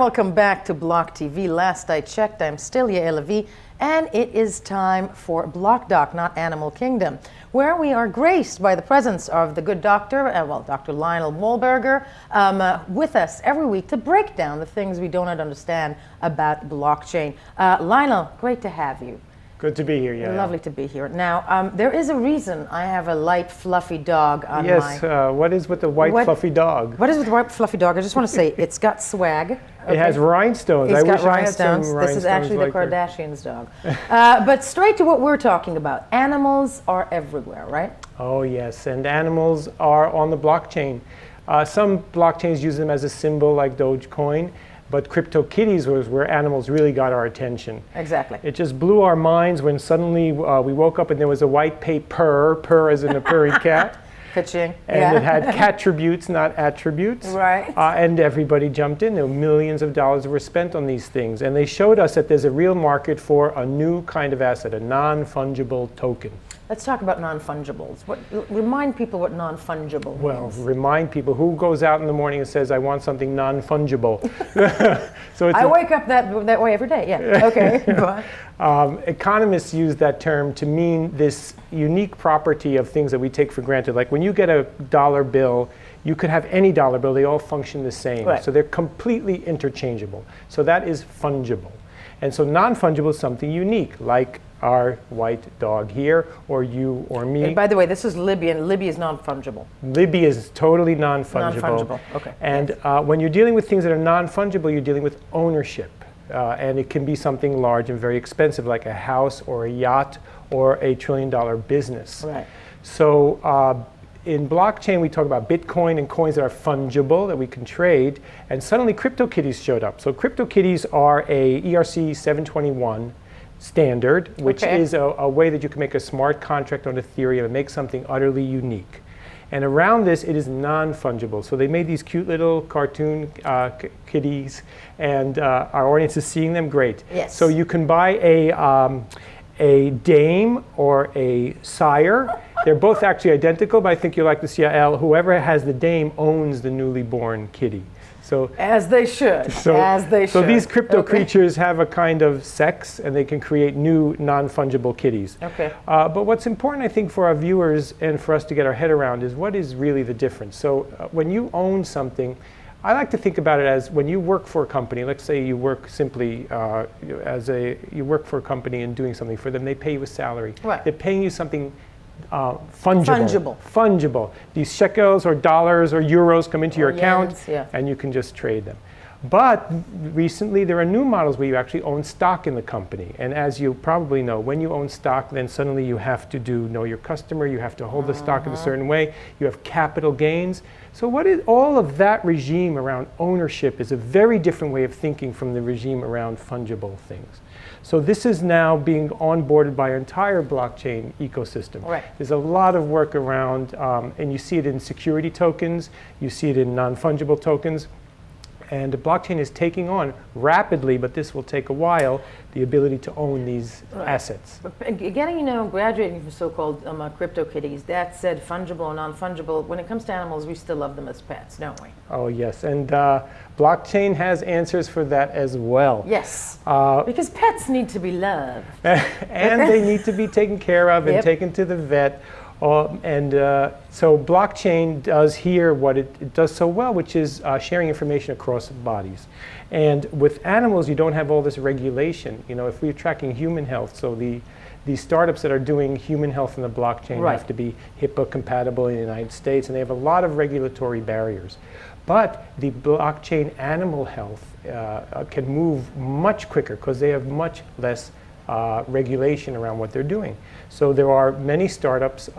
welcome back to Block TV. Last I checked, I'm still Yael Lavie, and it is time for Block Doc, not Animal Kingdom, where we are graced by the presence of the good doctor, Dr. Lionel Wolberger, with us every week to break down the things we don't understand about blockchain. Lionel, great to have you. Good to be here, yeah. Lovely to be here. Now, there is a reason I have a light, fluffy dog on what is with the white, fluffy dog? What is with the white, fluffy dog? I just want to say it's got swag. Okay. It has rhinestones. It's I got wish I had some rhinestones. This is rhinestones actually the like Kardashians' dog. But straight to what we're talking about. Animals are everywhere, right? Oh, yes. And animals are on the blockchain. Some blockchains use them as a symbol, like Dogecoin. But Cryptokitties was where animals really got our attention. Exactly. It just blew our minds when suddenly we woke up and there was a white paper, purr as in a purry cat. Ka-ching. And it had cattributes, not attributes. Right. And everybody jumped in. There were millions of dollars that were spent on these things. And they showed us that there's a real market for a new kind of asset, a non-fungible token. Let's talk about non-fungibles. Remind people what non-fungible means. Well, remind people, who goes out in the morning and says, I want something non-fungible? I wake up that way every day, yeah. Okay. Economists use that term to mean this unique property of things that we take for granted. Like when you get a dollar bill, you could have any dollar bill, they all function the same. Right. So they're completely interchangeable. So that is fungible. And so non-fungible is something unique, like our white dog here, or you or me. And by the way, this is Libby, and Libby is non-fungible. Libby is totally non-fungible. Non-fungible, okay. And when you're dealing with things that are non-fungible, you're dealing with ownership. And it can be something large and very expensive, like a house or a yacht or a $1 trillion business. Right. So in blockchain, we talk about Bitcoin and coins that are fungible, that we can trade. And suddenly Cryptokitties showed up. So Cryptokitties are a ERC 721 standard, which is a way that you can make a smart contract on Ethereum and make something utterly unique. And around this, it is non-fungible. So they made these cute little cartoon kitties, and our audience is seeing them. Great. Yes. So you can buy a dame or a sire. They're both actually identical, but I think you'll like this, Yael. Whoever has the dame owns the newly born kitty. So, as they should. So these crypto creatures have a kind of sex, and they can create new non-fungible kitties. Okay. But what's important, I think, for our viewers and for us to get our head around is what is really the difference. So when you own something, I like to think about it as when you work for a company. Let's say you work simply you work for a company and doing something for them. They pay you a salary. Right. They're paying you something fungible. These shekels or dollars or euros come into your account, and you can just trade them. But recently there are new models where you actually own stock in the company. And as you probably know, when you own stock, then suddenly you have to know your customer, you have to hold the stock in a certain way, you have capital gains. So what is all of that regime around ownership is a very different way of thinking from the regime around fungible things. So this is now being onboarded by our entire blockchain ecosystem. Right. There's a lot of work around, and you see it in security tokens, you see it in non-fungible tokens, and the blockchain is taking on rapidly, but this will take a while, the ability to own these assets. But graduating from so-called Cryptokitties, that said, fungible or non-fungible, when it comes to animals, we still love them as pets, don't we? Oh, yes. And blockchain has answers for that as well. Yes. Because pets need to be loved. And they need to be taken care of and taken to the vet. So blockchain does here what it does so well, which is sharing information across bodies. And with animals, you don't have all this regulation. You know, if we're tracking human health, so the startups that are doing human health in the blockchain have to be HIPAA compatible in the United States, and they have a lot of regulatory barriers. But the blockchain animal health can move much quicker because they have much less regulation around what they're doing. So there are many startups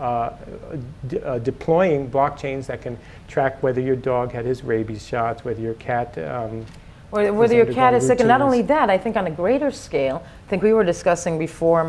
deploying blockchains that can track whether your dog had his rabies shots, whether your cat whether your cat is sick. And not only that, I think on a greater scale, I think we were discussing before,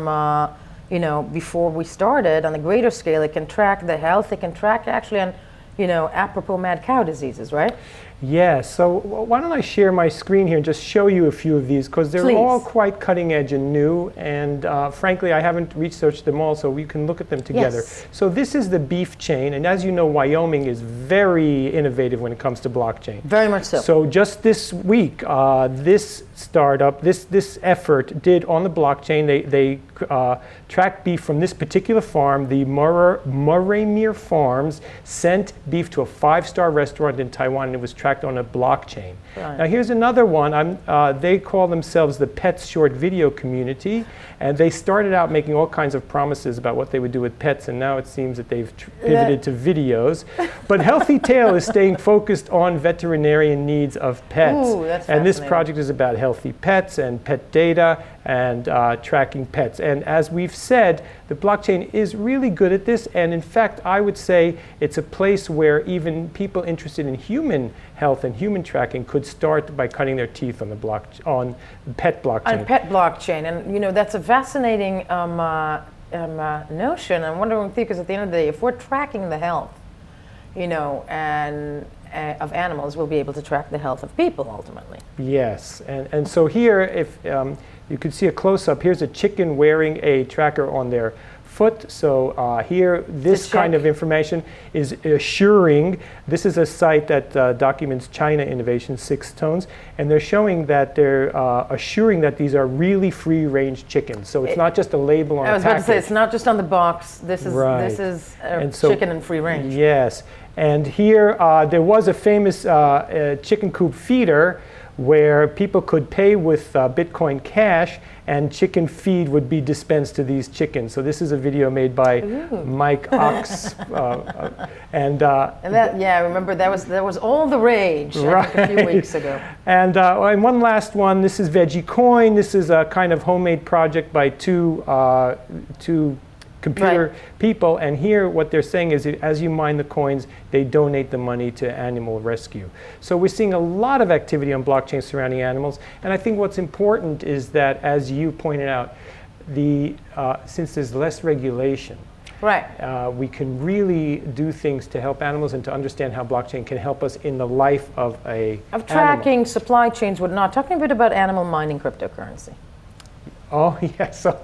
before we started, on a greater scale, it can track the health, it can track actually on, apropos mad cow diseases, right? Yeah, so why don't I share my screen here and just show you a few of these, because they're Please. all quite cutting edge and new, and frankly I haven't researched them all, so we can look at them together. Yes. So this is the beef chain, and as you know, Wyoming is very innovative when it comes to blockchain. Very much so. So just this week, this startup, this effort did on the blockchain, they tracked beef from this particular farm, the Murraymere Farms, sent beef to a 5-star restaurant in Taiwan, and it was tracked on a blockchain. Right. Now here's another one. They call themselves the Pets Short Video Community, and they started out making all kinds of promises about what they would do with pets, and now it seems that they've pivoted to videos. But Healthy Tail is staying focused on veterinarian needs of pets. Ooh, that's and this fascinating. project is about healthy pets and pet data and tracking pets. And as we've said, the blockchain is really good at this, and in fact, I would say it's a place where even people interested in human health and human tracking could start by cutting their teeth on the pet blockchain. On pet blockchain, and you know that's a fascinating notion. I'm wondering, because at the end of the day, if we're tracking the health, you know, and of animals, we'll be able to track the health of people ultimately. Yes, and so here, if you could see a close-up, here's a chicken wearing a tracker on their foot. So here, this kind of information is assuring. This is a site that documents China innovation, 6 tones, and they're showing that they're assuring that these are really free-range chickens. So it's not just a label on a package. I was about to say, it's not just on the box. This is Right. this is And so- chicken and free range. Yes, and here there was a famous chicken coop feeder where people could pay with Bitcoin Cash, and chicken feed would be dispensed to these chickens. So this is a video made by Mike Ox, and that, yeah, I remember that was all the rage I think, a few weeks ago. And one last one. This is Dogecoin. This is a kind of homemade project by two computer people, and here what they're saying is that as you mine the coins, they donate the money to animal rescue. So we're seeing a lot of activity on blockchain surrounding animals, and I think what's important is that, as you pointed out, since there's less regulation, we can really do things to help animals and to understand how blockchain can help us in the life of tracking animal. supply chains, whatnot. Talking a bit about animal mining cryptocurrency. Oh, yes. So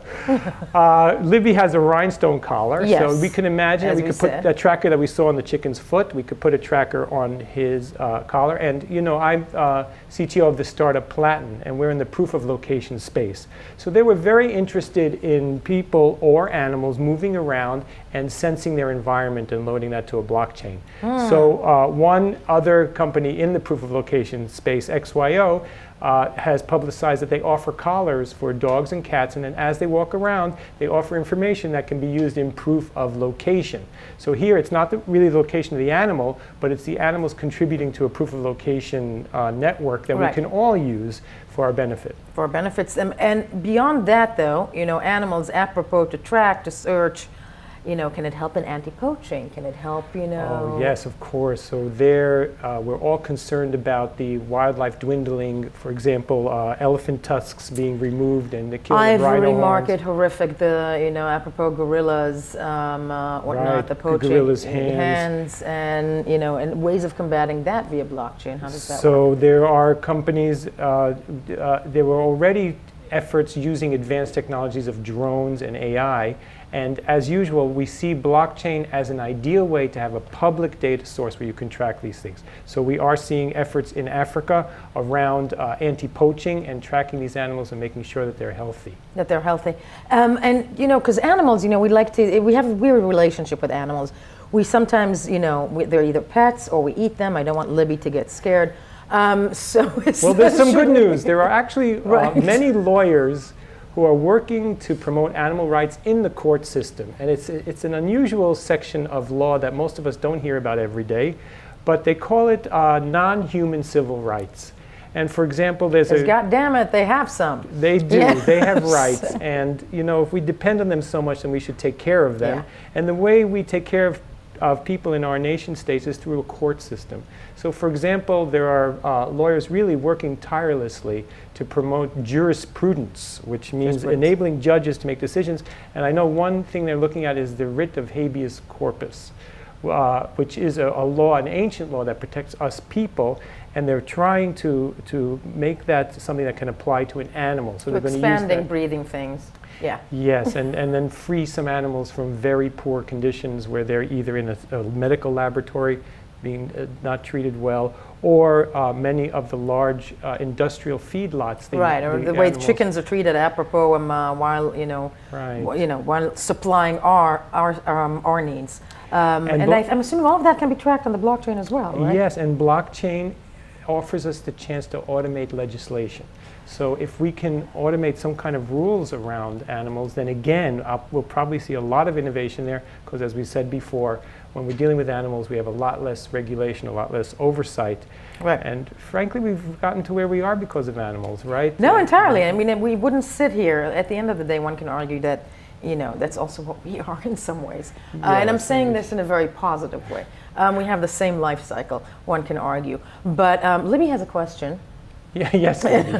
Libby has a rhinestone collar. Yes, so we can imagine as we we could put said. that tracker that we saw on the chicken's foot, we could put a tracker on his collar. And, you know, I'm CTO of the startup Platin, and we're in the proof of location space. So they were very interested in people or animals moving around and sensing their environment and loading that to a blockchain. So one other company in the proof of location space, XYO, has publicized that they offer collars for dogs and cats, and then as they walk around, they offer information that can be used in proof of location. So here, it's not really the location of the animal, but it's the animals contributing to a proof of location network that we can all use for our benefit. For our benefits. And beyond that, though, you know, animals, apropos to track, to search, you know, can it help in anti-poaching? Can it help, you know? Oh, yes, of course. So there, we're all concerned about the wildlife dwindling. For example, elephant tusks being removed and the killing of rhino Ivory horns. market, horrific. The, you know, apropos gorillas, whatnot, the poaching. Gorillas' hands. And, you know, and ways of combating that via blockchain. How does that work? So there are companies, there were already efforts using advanced technologies of drones and AI. And as usual, we see blockchain as an ideal way to have a public data source where you can track these things. So we are seeing efforts in Africa around anti-poaching and tracking these animals and making sure that they're healthy. That they're healthy. And, you know, because animals, you know, we have a weird relationship with animals. We sometimes, you know, they're either pets or we eat them. I don't want Libby to get scared. Well, there's some good news. There are actually many lawyers who are working to promote animal rights in the court system. And it's an unusual section of law that most of us don't hear about every day, but they call it non-human civil rights. And for example, God damn it, they have some. They do. Yes. They have rights. And, you know, if we depend on them so much, then we should take care of them. And the way we take care of people in our nation states is through a court system. So for example, there are lawyers really working tirelessly to promote jurisprudence, which means enabling judges to make decisions. And I know one thing they're looking at is the writ of habeas corpus, which is a law, an ancient law that protects us people, and they're trying to make that something that can apply to an animal. So they're going to use expanding breathing things. Yeah. Yes, and then free some animals from very poor conditions where they're either in a medical laboratory being not treated well, or many of the large industrial feedlots. Right, or the way chickens are treated, apropos, while right. while supplying our needs. And I'm assuming all of that can be tracked on the blockchain as well, right? Yes, and blockchain offers us the chance to automate legislation. So if we can automate some kind of rules around animals, then again, we'll probably see a lot of innovation there, because as we said before, when we're dealing with animals, we have a lot less regulation, a lot less oversight. Right. And frankly, we've gotten to where we are because of animals, right? No, entirely. I mean, we wouldn't sit here. At the end of the day, one can argue that, that's also what we are in some ways. Yes, and I'm saying this in a very positive way. We have the same life cycle, one can argue. But Libby has a question. Yeah, yes, Libby.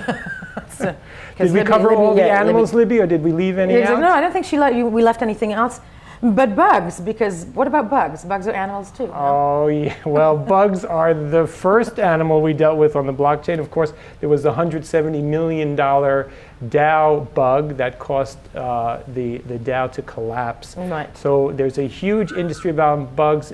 Did we cover all the animals, Libby, or did we leave any out? No, I don't think we left anything else. But bugs, because what about bugs? Bugs are animals too. Oh, yeah. Well, bugs are the first animal we dealt with on the blockchain. Of course, there was the $170 million Dow bug that caused the Dow to collapse. Right. So there's a huge industry about bugs.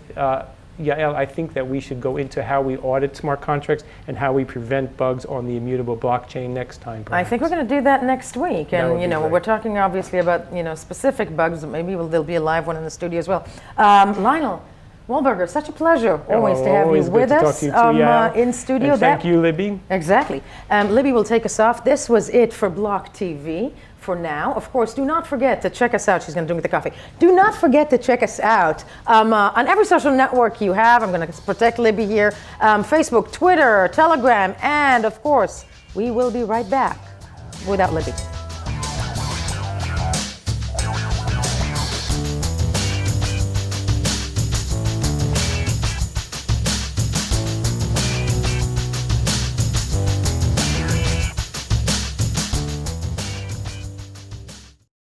Yael, I think that we should go into how we audit smart contracts and how we prevent bugs on the immutable blockchain next time, perhaps. I think we're going to do that next week. And, we're talking obviously about, specific bugs. Maybe there'll be a live one in the studio as well. Lionel Wolberger, such a pleasure always to have you with us in studio. And thank you, Libby. Exactly. Libby will take us off. This was it for Block TV. For now, of course, do not forget to check us out. She's going to drink the coffee. Do not forget to check us out on every social network you have. I'm going to protect Libby here. Facebook, Twitter, Telegram, and of course, we will be right back without Libby.